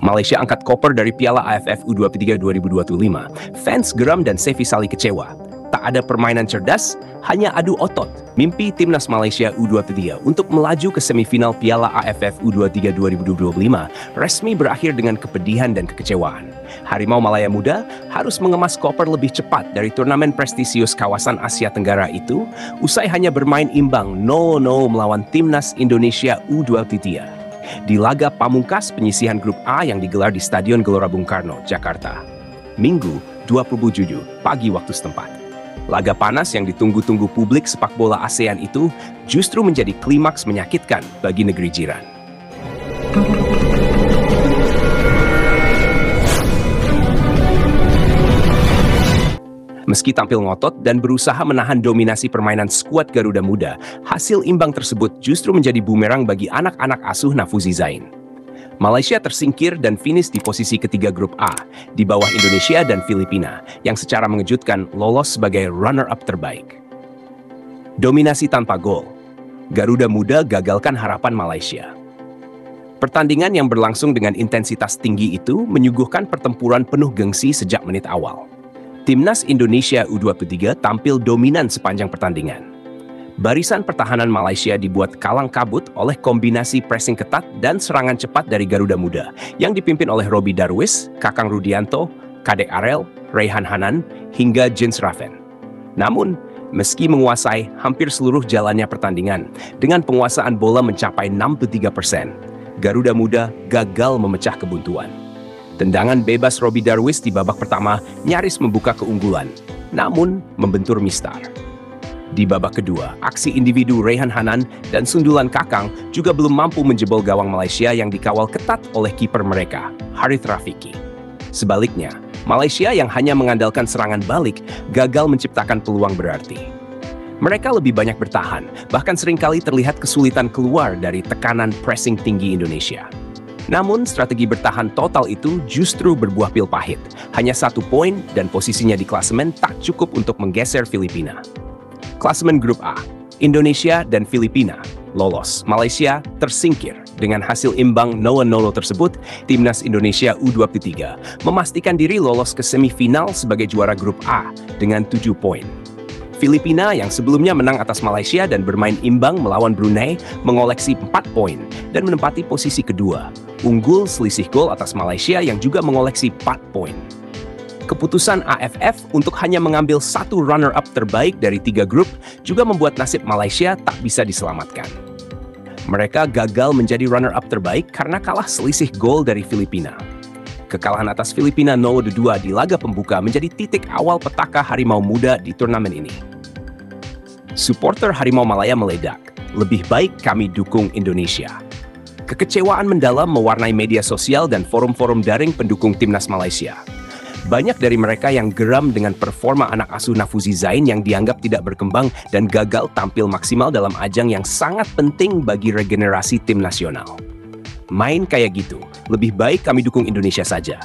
Malaysia angkat koper dari Piala AFF U23 2025. Fans geram dan Sefi Salih kecewa. Tak ada permainan cerdas, hanya adu otot. Mimpi timnas Malaysia U23 untuk melaju ke semifinal Piala AFF U23 2025 resmi berakhir dengan kepedihan dan kekecewaan. Harimau Malaya Muda harus mengemas koper lebih cepat dari turnamen prestisius kawasan Asia Tenggara itu, usai hanya bermain imbang 0-0 melawan timnas Indonesia U23 di laga pamungkas penyisihan grup A yang digelar di Stadion Gelora Bung Karno, Jakarta. Minggu, 27 pagi waktu setempat. Laga panas yang ditunggu-tunggu publik sepak bola ASEAN itu justru menjadi klimaks menyakitkan bagi negeri jiran. Meski tampil ngotot dan berusaha menahan dominasi permainan skuad Garuda Muda, hasil imbang tersebut justru menjadi bumerang bagi anak-anak asuh Nafuzi Zain. Malaysia tersingkir dan finish di posisi ketiga grup A, di bawah Indonesia dan Filipina, yang secara mengejutkan lolos sebagai runner-up terbaik. Dominasi tanpa gol, Garuda Muda gagalkan harapan Malaysia. Pertandingan yang berlangsung dengan intensitas tinggi itu menyuguhkan pertempuran penuh gengsi sejak menit awal. Timnas Indonesia U23 tampil dominan sepanjang pertandingan. Barisan pertahanan Malaysia dibuat kalang kabut oleh kombinasi pressing ketat dan serangan cepat dari Garuda Muda yang dipimpin oleh Robi Darwis, Kakang Rudianto, Kadek Arel, Rehan Hanan, hingga Jens Raven. Namun, meski menguasai hampir seluruh jalannya pertandingan dengan penguasaan bola mencapai 63%, Garuda Muda gagal memecah kebuntuan. Tendangan bebas Robi Darwis di babak pertama nyaris membuka keunggulan, namun membentur mistar. Di babak kedua, aksi individu Rehan Hanan dan sundulan Kakang juga belum mampu menjebol gawang Malaysia yang dikawal ketat oleh kiper mereka, Harith Rafiki. Sebaliknya, Malaysia yang hanya mengandalkan serangan balik gagal menciptakan peluang berarti. Mereka lebih banyak bertahan, bahkan seringkali terlihat kesulitan keluar dari tekanan pressing tinggi Indonesia. Namun, strategi bertahan total itu justru berbuah pil pahit. Hanya 1 poin dan posisinya di klasemen tak cukup untuk menggeser Filipina. Klasemen grup A, Indonesia dan Filipina lolos. Malaysia tersingkir. Dengan hasil imbang 0-0 tersebut, timnas Indonesia U23 memastikan diri lolos ke semifinal sebagai juara grup A dengan 7 poin. Filipina yang sebelumnya menang atas Malaysia dan bermain imbang melawan Brunei mengoleksi 4 poin dan menempati posisi kedua, unggul selisih gol atas Malaysia yang juga mengoleksi 4 poin. Keputusan AFF untuk hanya mengambil 1 runner-up terbaik dari 3 grup juga membuat nasib Malaysia tak bisa diselamatkan. Mereka gagal menjadi runner-up terbaik karena kalah selisih gol dari Filipina. Kekalahan atas Filipina 0-2 di laga pembuka menjadi titik awal petaka Harimau Muda di turnamen ini. Supporter Harimau Malaya meledak, lebih baik kami dukung Indonesia. Kekecewaan mendalam mewarnai media sosial dan forum-forum daring pendukung timnas Malaysia. Banyak dari mereka yang geram dengan performa anak asuh Nafuzi Zain yang dianggap tidak berkembang dan gagal tampil maksimal dalam ajang yang sangat penting bagi regenerasi tim nasional. Main kayak gitu, lebih baik kami dukung Indonesia saja.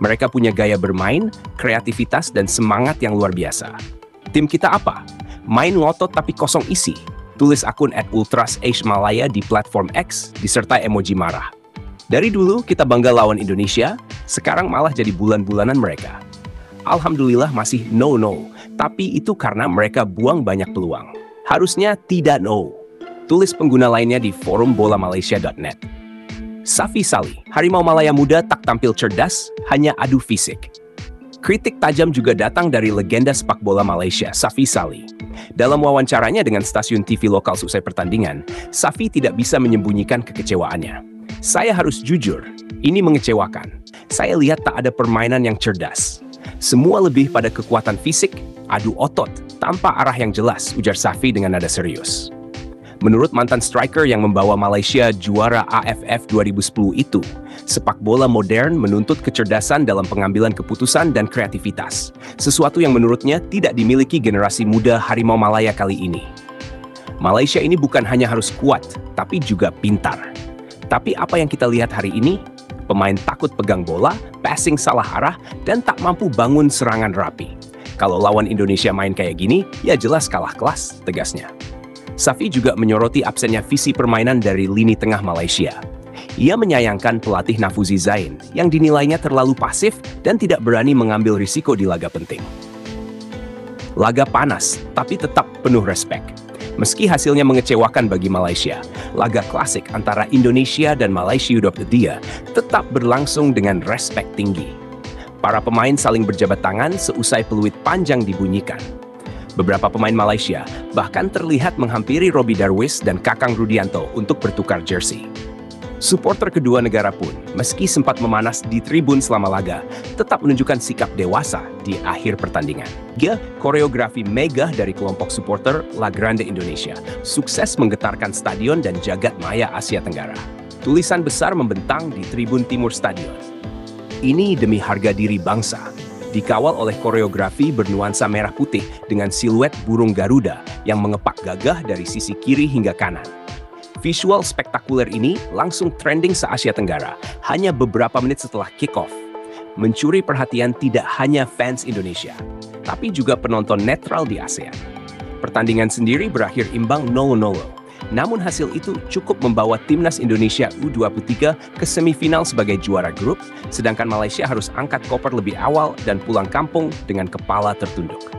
Mereka punya gaya bermain, kreativitas, dan semangat yang luar biasa. Tim kita apa? Main ngotot tapi kosong isi. Tulis akun @ultrasAsiaMalaya di platform X, disertai emoji marah. Dari dulu kita bangga lawan Indonesia, sekarang malah jadi bulan-bulanan mereka. Alhamdulillah masih 0-0, tapi itu karena mereka buang banyak peluang. Harusnya tidak no. Tulis pengguna lainnya di forum bolamalaysia.net. Safi Salih, Harimau Malaya Muda tak tampil cerdas, hanya adu fisik. Kritik tajam juga datang dari legenda sepak bola Malaysia, Safi Salih. Dalam wawancaranya dengan stasiun TV lokal selesai pertandingan, Safi tidak bisa menyembunyikan kekecewaannya. Saya harus jujur, ini mengecewakan. Saya lihat tak ada permainan yang cerdas. Semua lebih pada kekuatan fisik, adu otot, tanpa arah yang jelas, ujar Safi dengan nada serius. Menurut mantan striker yang membawa Malaysia juara AFF 2010 itu, sepak bola modern menuntut kecerdasan dalam pengambilan keputusan dan kreativitas, sesuatu yang menurutnya tidak dimiliki generasi muda Harimau Malaya kali ini. Malaysia ini bukan hanya harus kuat, tapi juga pintar. Tapi apa yang kita lihat hari ini? Pemain takut pegang bola, passing salah arah, dan tak mampu bangun serangan rapi. Kalau lawan Indonesia main kayak gini, ya jelas kalah kelas, tegasnya. Safi juga menyoroti absennya visi permainan dari lini tengah Malaysia. Ia menyayangkan pelatih Nafuzi Zain yang dinilainya terlalu pasif dan tidak berani mengambil risiko di laga penting. Laga panas, tapi tetap penuh respek. Meski hasilnya mengecewakan bagi Malaysia, laga klasik antara Indonesia dan Malaysia U23 tetap berlangsung dengan respek tinggi. Para pemain saling berjabat tangan seusai peluit panjang dibunyikan. Beberapa pemain Malaysia bahkan terlihat menghampiri Robbie Darwish dan Kakang Rudianto untuk bertukar jersey. Supporter kedua negara pun, meski sempat memanas di tribun selama laga, tetap menunjukkan sikap dewasa di akhir pertandingan. Koreografi megah dari kelompok supporter La Grande Indonesia sukses menggetarkan stadion dan jagat maya Asia Tenggara. Tulisan besar membentang di tribun timur stadion. Ini demi harga diri bangsa. Dikawal oleh koreografi bernuansa merah putih dengan siluet burung Garuda yang mengepak gagah dari sisi kiri hingga kanan. Visual spektakuler ini langsung trending se-Asia Tenggara hanya beberapa menit setelah kick-off. Mencuri perhatian tidak hanya fans Indonesia, tapi juga penonton netral di ASEAN. Pertandingan sendiri berakhir imbang 0-0. Namun hasil itu cukup membawa timnas Indonesia U23 ke semifinal sebagai juara grup, sedangkan Malaysia harus angkat koper lebih awal dan pulang kampung dengan kepala tertunduk.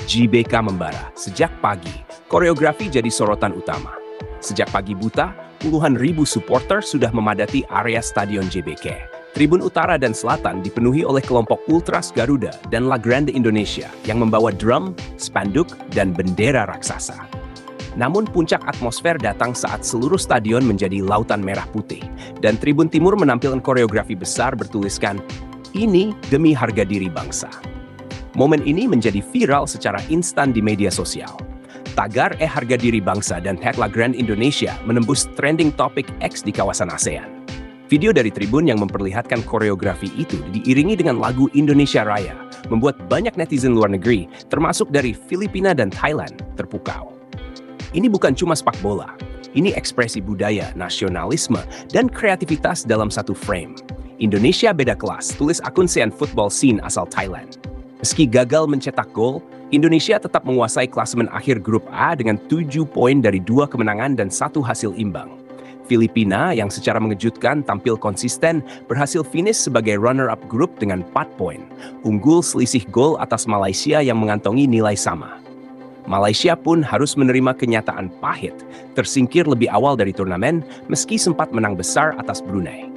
GBK membara sejak pagi, koreografi jadi sorotan utama. Sejak pagi buta, puluhan ribu supporter sudah memadati area Stadion JBK. Tribun Utara dan Selatan dipenuhi oleh kelompok Ultras Garuda dan La Grande Indonesia yang membawa drum, spanduk, dan bendera raksasa. Namun puncak atmosfer datang saat seluruh stadion menjadi lautan merah putih, dan Tribun Timur menampilkan koreografi besar bertuliskan, "Ini demi harga diri bangsa." Momen ini menjadi viral secara instan di media sosial. Tagar harga diri bangsa dan La Grande Indonesia menembus trending topik X di kawasan ASEAN. Video dari tribun yang memperlihatkan koreografi itu diiringi dengan lagu Indonesia Raya, membuat banyak netizen luar negeri, termasuk dari Filipina dan Thailand, terpukau. Ini bukan cuma sepak bola, ini ekspresi budaya, nasionalisme, dan kreativitas dalam satu frame. Indonesia beda kelas, tulis akun ASEAN Football Scene asal Thailand. Meski gagal mencetak gol, Indonesia tetap menguasai klasemen akhir grup A dengan 7 poin dari 2 kemenangan dan 1 hasil imbang. Filipina yang secara mengejutkan tampil konsisten berhasil finish sebagai runner-up grup dengan 4 poin, unggul selisih gol atas Malaysia yang mengantongi nilai sama. Malaysia pun harus menerima kenyataan pahit, tersingkir lebih awal dari turnamen meski sempat menang besar atas Brunei.